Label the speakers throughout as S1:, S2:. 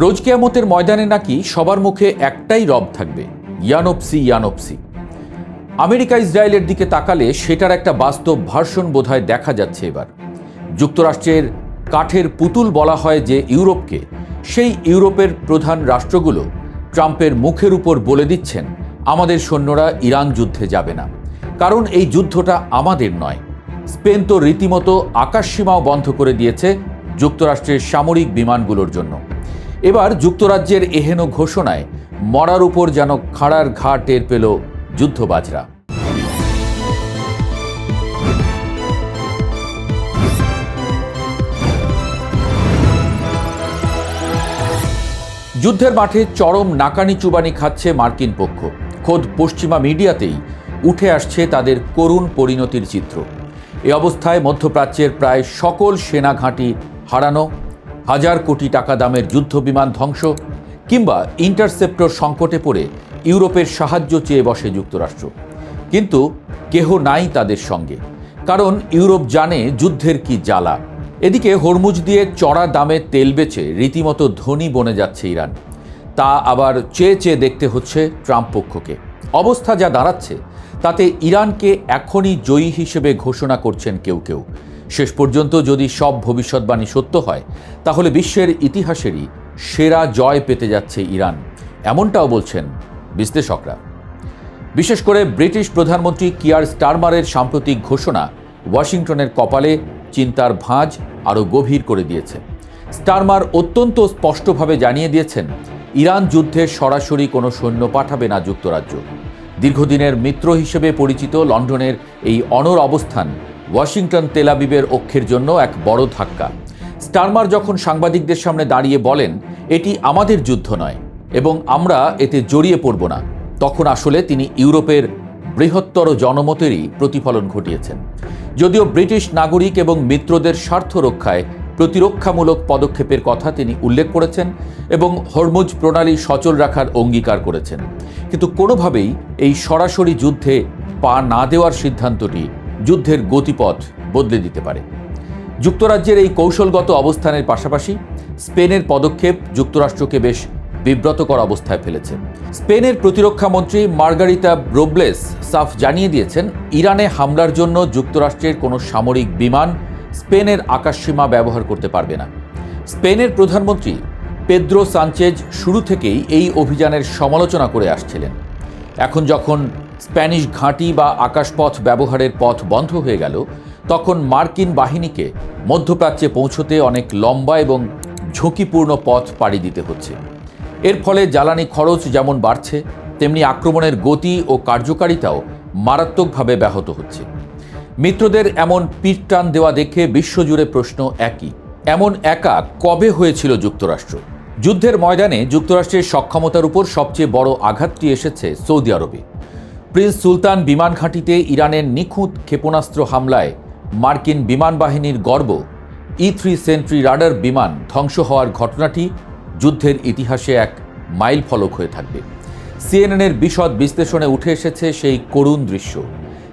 S1: রোজ কিয়ামতের ময়দানে নাকি সবার মুখে একটাই রব থাকবে, ইয়ানপসি ইয়ানপসি। আমেরিকা ইসরায়েলের দিকে তাকালে সেটার একটা বাস্তব ভার্সন বোধহয় দেখা যাচ্ছে এবার। যুক্তরাষ্ট্রের কাঠের পুতুল বলা হয় যে ইউরোপকে, সেই ইউরোপের প্রধান রাষ্ট্রগুলো ট্রাম্পের মুখের উপর বলে দিচ্ছেন আমাদের সৈন্যরা ইরান যুদ্ধে যাবে না, কারণ এই যুদ্ধটা আমাদের নয়। স্পেন তো রীতিমতো আকাশসীমাও বন্ধ করে দিয়েছে যুক্তরাষ্ট্রের সামরিক বিমানগুলোর জন্য। এবার যুক্তরাজ্যের এহেন ঘোষণায় মরার উপর যেন খাড়ার ঘা টের পেল যুদ্ধবাজরা। যুদ্ধের মাঠে চরম নাকানি চুবানি খাচ্ছে মার্কিন পক্ষ। খোদ পশ্চিমা মিডিয়াতেই উঠে আসছে তাদের করুণ পরিণতির চিত্র। এ অবস্থায় মধ্যপ্রাচ্যের প্রায় সকল সেনা ঘাঁটি হারানো, হাজার কোটি টাকা দামের যুদ্ধবিমান ধ্বংস, কিংবা ইন্টারসেপ্টর সংকটে পড়ে ইউরোপের সাহায্য চেয়ে বসে যুক্তরাষ্ট্র। কিন্তু কেহ নাই তাদের সঙ্গে, কারণ ইউরোপ জানে যুদ্ধের কি জ্বালা। এদিকে হরমুজ দিয়ে চড়া দামে তেল বেচে রীতিমতো ধনী বনে যাচ্ছে ইরান। তা আবার চেয়ে চেয়ে দেখতে হচ্ছে ট্রাম্প পক্ষকে। অবস্থা যা দাঁড়াচ্ছে তাতে ইরানকে এখনই জয়ী হিসেবে ঘোষণা করছেন কেউ কেউ। শেষ পর্যন্ত যদি সব ভবিষ্যৎবাণী সত্য হয়, তাহলে বিশ্বের ইতিহাসেরই সেরা জয় পেতে যাচ্ছে ইরান, এমনটাও বলছেন বিশ্লেষকরা। বিশেষ করে ব্রিটিশ প্রধানমন্ত্রী কিয়ার স্টারমারের সাম্প্রতিক ঘোষণা ওয়াশিংটনের কপালে চিন্তার ভাঁজ আরও গভীর করে দিয়েছে। স্টারমার অত্যন্ত স্পষ্টভাবে জানিয়ে দিয়েছেন ইরান যুদ্ধে সরাসরি কোনো সৈন্য পাঠাবে না যুক্তরাজ্য। দীর্ঘদিনের মিত্র হিসেবে পরিচিত লন্ডনের এই অনড় অবস্থান ওয়াশিংটন তেল আবিবের অক্ষের জন্য এক বড় ধাক্কা। স্টারমার যখন সাংবাদিকদের সামনে দাঁড়িয়ে বলেন এটি আমাদের যুদ্ধ নয় এবং আমরা এতে জড়িয়ে পড়ব না, তখন আসলে তিনি ইউরোপের বৃহত্তর জনমতেরই প্রতিফলন ঘটিয়েছেন। যদিও ব্রিটিশ নাগরিক এবং মিত্রদের স্বার্থ রক্ষায় প্রতিরক্ষামূলক পদক্ষেপের কথা তিনি উল্লেখ করেছেন এবং হরমুজ প্রণালী সচল রাখার অঙ্গীকার করেছেন, কিন্তু কোনোভাবেই এই সরাসরি যুদ্ধে পা না দেওয়ার সিদ্ধান্তটি যুদ্ধের গতিপথ বদলে দিতে পারে। যুক্তরাজ্যের এই কৌশলগত অবস্থানের পাশাপাশি স্পেনের পদক্ষেপ যুক্তরাষ্ট্রকে বেশ বিব্রতকর অবস্থায় ফেলেছে। স্পেনের প্রতিরক্ষা মন্ত্রী মার্গারিতা রোব্লেস সাফ জানিয়ে দিয়েছেন ইরানে হামলার জন্য যুক্তরাষ্ট্রের কোনো সামরিক বিমান স্পেনের আকাশসীমা ব্যবহার করতে পারবে না। স্পেনের প্রধানমন্ত্রী পেদ্রো সানচেজ শুরু থেকেই এই অভিযানের সমালোচনা করে আসছিলেন। এখন যখন স্প্যানিশ ঘাঁটি বা আকাশপথ ব্যবহারের পথ বন্ধ হয়ে গেল, তখন মার্কিন বাহিনীকে মধ্যপ্রাচ্যে পৌঁছতে অনেক লম্বা এবং ঝুঁকিপূর্ণ পথ পাড়ি দিতে হচ্ছে। এর ফলে জ্বালানি খরচ যেমন বাড়ছে, তেমনি আক্রমণের গতি ও কার্যকারিতাও মারাত্মকভাবে ব্যাহত হচ্ছে। মিত্রদের এমন পিঠটান দেওয়া দেখে বিশ্বজুড়ে প্রশ্ন একই, এমন একা কবে হয়েছিল যুক্তরাষ্ট্র? যুদ্ধের ময়দানে যুক্তরাষ্ট্রের সক্ষমতার উপর সবচেয়ে বড় আঘাতটি এসেছে সৌদি আরবে। প্রিন্স সুলতান বিমান ঘাঁটিতে ইরানের নিখুঁত ক্ষেপণাস্ত্র হামলায় মার্কিন বিমান বাহিনীর গর্ব E-3 সেন্ট্রি রাডার বিমান ধ্বংস হওয়ার ঘটনাটি যুদ্ধের ইতিহাসে এক মাইল ফলক হয়ে থাকবে। সিএনএনের বিশদ বিশ্লেষণে উঠে এসেছে সেই করুণ দৃশ্য,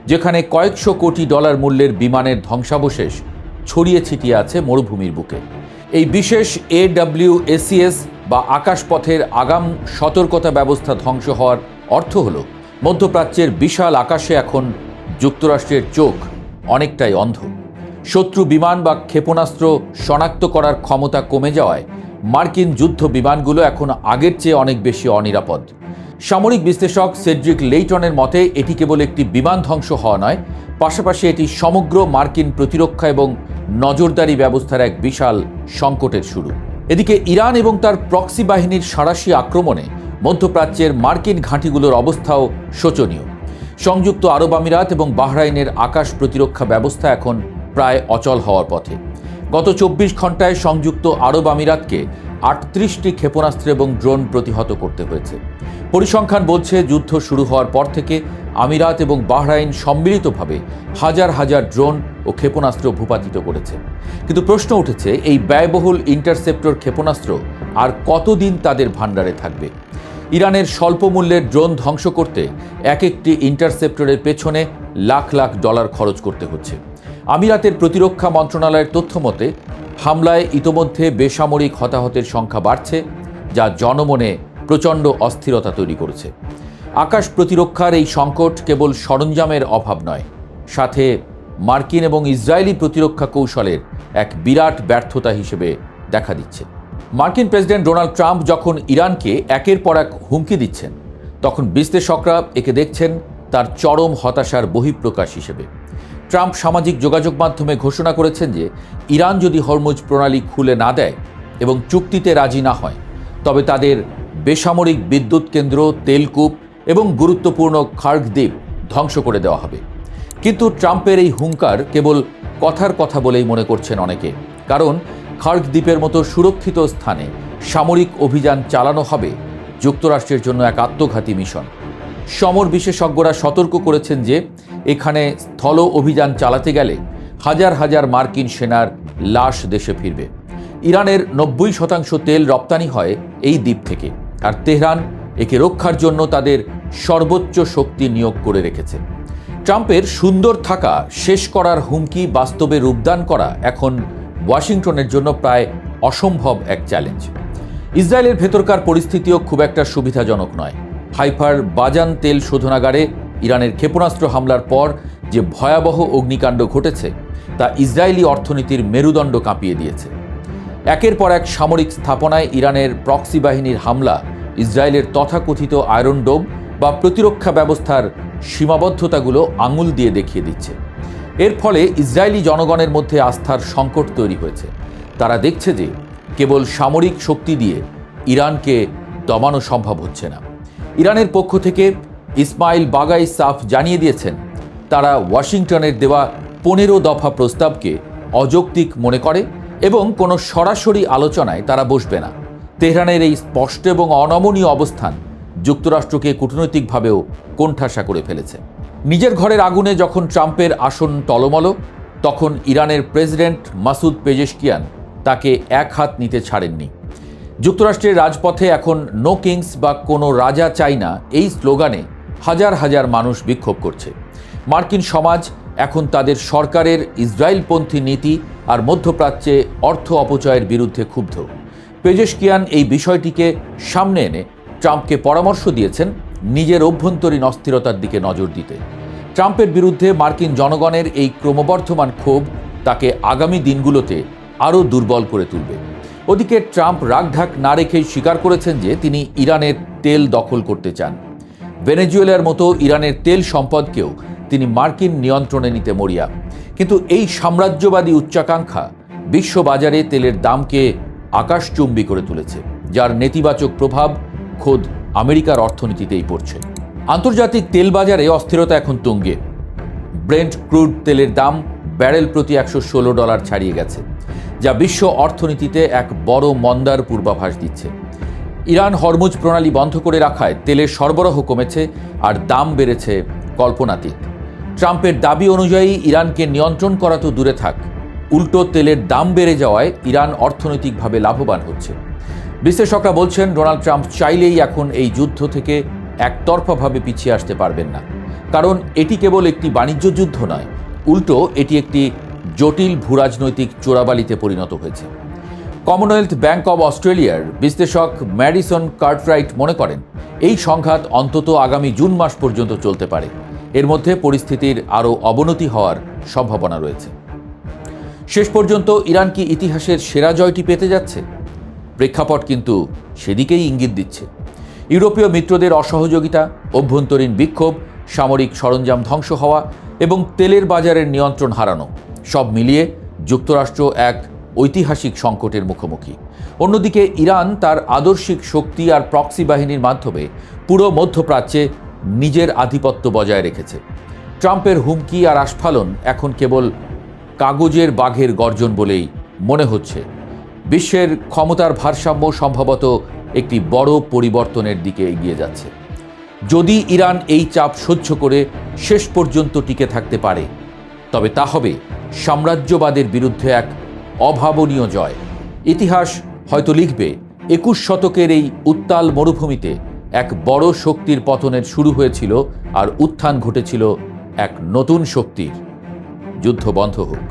S1: যেখানে কয়েকশো কোটি ডলার মূল্যের বিমানের ধ্বংসাবশেষ ছড়িয়ে ছিটিয়ে আছে মরুভূমির বুকে। এই বিশেষ AWACS বা আকাশপথের আগাম সতর্কতা ব্যবস্থা ধ্বংস হওয়ার অর্থ হল মধ্যপ্রাচ্যের বিশাল আকাশে এখন যুক্তরাষ্ট্রের চোখ অনেকটাই অন্ধ। শত্রু বিমান বা ক্ষেপণাস্ত্র শনাক্ত করার ক্ষমতা কমে যাওয়ায় মার্কিন যুদ্ধ বিমানগুলো এখন আগের চেয়ে অনেক বেশি অনিরাপদ। সামরিক বিশ্লেষক সেড্রিক লেইটনের মতে এটি কেবল একটি বিমান ধ্বংস হওয়া নয়, পাশাপাশি এটি সমগ্র মার্কিন প্রতিরক্ষা এবং নজরদারি ব্যবস্থার এক বিশাল সংকটের শুরু। এদিকে ইরান এবং তার প্রক্সি বাহিনীর সাঁড়াশি আক্রমণে মধ্যপ্রাচ্যের মার্কিন ঘাঁটিগুলোর অবস্থাও শোচনীয়। সংযুক্ত আরব আমিরাত এবং বাহরাইনের আকাশ প্রতিরক্ষা ব্যবস্থা এখন প্রায় অচল হওয়ার পথে। গত 24 ঘন্টায় সংযুক্ত আরব আমিরাতকে 38টি ক্ষেপণাস্ত্র এবং ড্রোন প্রতিহত করতে হয়েছে। পরিসংখ্যান বলছে যুদ্ধ শুরু হওয়ার পর থেকে আমিরাত এবং বাহরাইন সম্মিলিতভাবে হাজার হাজার ড্রোন ও ক্ষেপণাস্ত্র ভূপাতিত করেছে। কিন্তু প্রশ্ন উঠেছে, এই ব্যয়বহুল ইন্টারসেপ্টর ক্ষেপণাস্ত্র আর কতদিন তাদের ভাণ্ডারে থাকবে? ইরানের স্বল্প মূল্যের ড্রোন ধ্বংস করতে এক একটি ইন্টারসেপ্টরের পেছনে লাখ লাখ ডলার খরচ করতে হচ্ছে। আমিরাতের প্রতিরক্ষা মন্ত্রণালয়ের তথ্য মতে হামলায় ইতোমধ্যে বেসামরিক হতাহতের সংখ্যা বাড়ছে। যা জনমনে প্রচণ্ড অস্থিরতা তৈরি করেছে। আকাশ প্রতিরক্ষার এই সংকট কেবল সরঞ্জামের অভাব নয়, সাথে মার্কিন এবং ইসরায়েলি প্রতিরক্ষা কৌশলের এক বিরাট ব্যর্থতা হিসেবে দেখা দিচ্ছে। মার্কিন প্রেসিডেন্ট ডোনাল্ড ট্রাম্প যখন ইরানকে একের পর এক হুমকি দিচ্ছেন, তখন বিশ্লেষকরা একে দেখছেন তার চরম হতাশার বহিঃপ্রকাশ হিসেবে। ট্রাম্প সামাজিক যোগাযোগ মাধ্যমে ঘোষণা করেছেন যে ইরান যদি হরমুজ প্রণালী খুলে না দেয় এবং চুক্তিতে রাজি না হয়, তবে তাদের বেসামরিক বিদ্যুৎ কেন্দ্র, তেলকূপ এবং গুরুত্বপূর্ণ খার্গ দ্বীপ ধ্বংস করে দেওয়া হবে। কিন্তু ট্রাম্পের এই হুঙ্কার কেবল কথার কথা বলেই মনে করছেন অনেকে, কারণ খার্গ দ্বীপের মতো সুরক্ষিত স্থানে সামরিক অভিযান চালানো হবে যুক্তরাষ্ট্রের জন্য এক আত্মঘাতী মিশন। সমর বিশেষজ্ঞরা সতর্ক করেছেন যে এখানে স্থল অভিযান চালাতে গেলে হাজার হাজার মার্কিন সেনার লাশ দেশে ফিরবে। ইরানের 90% তেল রপ্তানি হয় এই দ্বীপ থেকে, আর তেহরান একে রক্ষার জন্য তাদের সর্বোচ্চ শক্তি নিয়োগ করে রেখেছে। ট্রাম্পের সুন্দর থাকা শেষ করার হুমকি বাস্তবে রূপদান করা এখন ওয়াশিংটনের জন্য প্রায় অসম্ভব এক চ্যালেঞ্জ। ইসরায়েলের ভেতরকার পরিস্থিতিও খুব একটা সুবিধাজনক নয়। হাইফার বাজান তেল শোধনাগারে ইরানের ক্ষেপণাস্ত্র হামলার পর যে ভয়াবহ অগ্নিকাণ্ড ঘটেছে, তা ইসরায়েলি অর্থনীতির মেরুদণ্ড কাঁপিয়ে দিয়েছে। একের পর এক সামরিক স্থাপনায় ইরানের প্রক্সি বাহিনীর হামলা ইসরায়েলের তথাকথিত আয়রন ডোম বা প্রতিরক্ষা ব্যবস্থার সীমাবদ্ধতাগুলো আঙুল দিয়ে দেখিয়ে দিচ্ছে। এর ফলে ইসরায়েলি জনগণের মধ্যে আস্থার সংকট তৈরি হয়েছে। তারা দেখছে যে কেবল সামরিক শক্তি দিয়ে ইরানকে দমানো সম্ভব হচ্ছে না। ইরানের পক্ষ থেকে ইসমাইল বাগাই সাফ জানিয়ে দিয়েছেন, তারা ওয়াশিংটনের দেওয়া 15 দফা প্রস্তাবকে অযৌক্তিক মনে করে এবং কোনো সরাসরি আলোচনায় তারা বসবে না। তেহরানের এই স্পষ্ট এবং অনমনীয় অবস্থান যুক্তরাষ্ট্রকে কূটনৈতিকভাবেও কোণঠাসা করে ফেলেছে। নিজের ঘরের আগুনে যখন ট্রাম্পের আসন টলমল, তখন ইরানের প্রেসিডেন্ট মাসুদ পেজেশকিয়ান তাকে এক হাত নিতে ছাড়েননি। যুক্তরাষ্ট্রের রাজপথে এখন নো কিংস বা কোনো রাজা চাই না এই স্লোগানে হাজার হাজার মানুষ বিক্ষোভ করছে। মার্কিন সমাজ এখন তাদের সরকারের ইসরায়েলপন্থী নীতি আর মধ্যপ্রাচ্যে অর্থ অপচয়ের বিরুদ্ধে ক্ষুব্ধ। পেজেশকিয়ান এই বিষয়টিকে সামনে এনে ট্রাম্পকে পরামর্শ দিয়েছেন নিজের অভ্যন্তরীণ অস্থিরতার দিকে নজর দিতে। ট্রাম্পের বিরুদ্ধে মার্কিন জনগণের এই ক্রমবর্ধমান ক্ষোভ তাকে আগামী দিনগুলোতে আরও দুর্বল করে তুলবে। ওদিকে ট্রাম্প রাগঢাক না রেখেই স্বীকার করেছেন যে তিনি ইরানের তেল দখল করতে চান। ভেনেজুয়েলার মতো ইরানের তেল সম্পদকেও তিনি মার্কিন নিয়ন্ত্রণে নিতে মরিয়া। কিন্তু এই সাম্রাজ্যবাদী উচ্চাকাঙ্ক্ষা বিশ্ববাজারে তেলের দামকে আকাশচুম্বী করে তুলেছে, যার নেতিবাচক প্রভাব খোদ আমেরিকার অর্থনীতিতেই পড়ছে। আন্তর্জাতিক তেল বাজারে অস্থিরতা এখন তুঙ্গে। ব্রেন্ট ক্রুড তেলের দাম ব্যারেল প্রতি $116 ছাড়িয়ে গেছে, যা বিশ্ব অর্থনীতিতে এক বড় মন্দার পূর্বাভাস দিচ্ছে। ইরান হরমুজ প্রণালী বন্ধ করে রাখায় তেলের সরবরাহ কমেছে আর দাম বেড়েছে কল্পনাতীত। ট্রাম্পের দাবি অনুযায়ী ইরানকে নিয়ন্ত্রণ করা তো দূরে থাক, উল্টো তেলের দাম বেড়ে যাওয়ায় ইরান অর্থনৈতিকভাবে লাভবান হচ্ছে। বিশ্লেষকরা বলছেন, ডোনাল্ড ট্রাম্প চাইলেই এখন এই যুদ্ধ থেকে একতরফাভাবে পিছিয়ে আসতে পারবেন না, কারণ এটি কেবল একটি বাণিজ্য যুদ্ধ নয়, উল্টো এটি একটি জটিল ভূরাজনৈতিক চোরাবালিতে পরিণত হয়েছে। কমনওয়েলথ ব্যাংক অব অস্ট্রেলিয়ার বিশ্লেষক ম্যাডিসন কার্টরাইট মনে করেন, এই সংঘাত অন্তত আগামী জুন মাস পর্যন্ত চলতে পারে। এর মধ্যে পরিস্থিতির আরও অবনতি হওয়ার সম্ভাবনা রয়েছে। শেষ পর্যন্ত ইরান কি ইতিহাসের সেরা জয়টি পেতে যাচ্ছে? প্রেক্ষাপট কিন্তু সেদিকেই ইঙ্গিত দিচ্ছে। ইউরোপীয় মিত্রদের অসহযোগিতা, অভ্যন্তরীণ বিক্ষোভ, সামরিক সরঞ্জাম ধ্বংস হওয়া এবং তেলের বাজারের নিয়ন্ত্রণ হারানো, সব মিলিয়ে যুক্তরাষ্ট্র এক ঐতিহাসিক সংকটের মুখোমুখি। অন্যদিকে ইরান তার আদর্শিক শক্তি আর প্রক্সি বাহিনীর মাধ্যমে পুরো মধ্যপ্রাচ্যে নিজের আধিপত্য বজায় রেখেছে। ট্রাম্পের হুমকি আর আস্ফালন এখন কেবল কাগজের বাঘের গর্জন বলেই মনে হচ্ছে। বিশ্বের ক্ষমতার ভারসাম্য সম্ভবত একটি বড় পরিবর্তনের দিকে এগিয়ে যাচ্ছে। যদি ইরান এই চাপ সহ্য করে শেষ পর্যন্ত টিকে থাকতে পারে, তবে তা হবে সাম্রাজ্যবাদের বিরুদ্ধে এক অভাবনীয় জয়। ইতিহাস হয়তো লিখবে 21 শতকের এই উত্তাল মরুভূমিতে এক বড় শক্তির পতনের শুরু হয়েছিল আর উত্থান ঘটেছিল এক নতুন শক্তির। যুদ্ধ বন্ধ হোক।